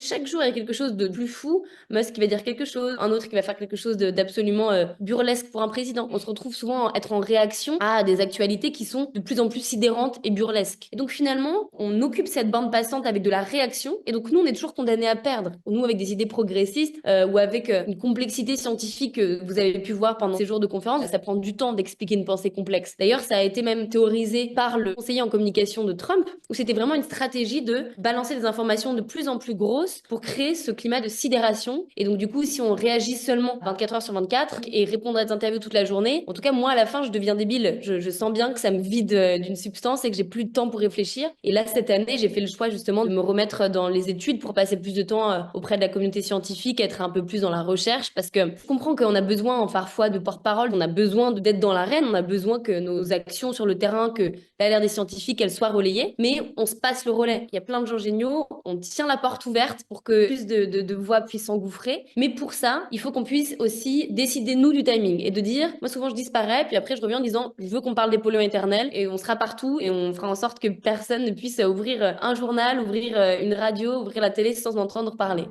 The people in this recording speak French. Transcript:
chaque jour, il y a quelque chose de plus fou. Musk qui va dire quelque chose, un autre qui va faire quelque chose d'absolument burlesque pour un président. On se retrouve souvent à être en réaction à des actualités qui sont de plus en plus sidérantes et burlesques. Et donc finalement, on occupe cette bande passante avec de la réaction, et donc nous, on est toujours condamnés à perdre. Nous, avec des idées progressistes ou avec une complexité scientifique que vous avez pu voir pendant ces jours de conférence, ça prend du temps d'expliquer une pensée complexe. D'ailleurs, ça a été même théorisé par le conseiller en communication de Trump, où c'était vraiment une stratégie de balancer des informations de plus en plus grosses pour créer ce climat de sidération. Et donc, du coup, si on réagit seulement 24 heures sur 24 et répondre à des interviews toute la journée, en tout cas, moi, à la fin, je deviens débile. Je sens bien que ça me vide d'une substance et que j'ai plus de temps pour réfléchir. Et là, cette année, j'ai fait le choix justement de me remettre dans les études pour passer plus de temps auprès de la communauté scientifique, être un peu plus dans la recherche, parce que je comprends qu'on a besoin parfois de porte-parole, on a besoin d'être dans l'arène, on a besoin que nos actions sur le terrain, que l'alerte des scientifiques, elles soient relayées, mais on se passe le relais. Il y a plein de gens géniaux, on tient la porte ouverte pour que plus de voix puissent s'engouffrer, mais pour ça, il faut qu'on puisse aussi décider, nous, du timing, et de dire, moi souvent je disparais, puis après je reviens en disant, je veux qu'on parle des polluants éternels, et on sera partout, et on fera en sorte que personne ne puisse ouvrir un journal, ouvrir une radio, ouvrir la télé sans en entendre parler.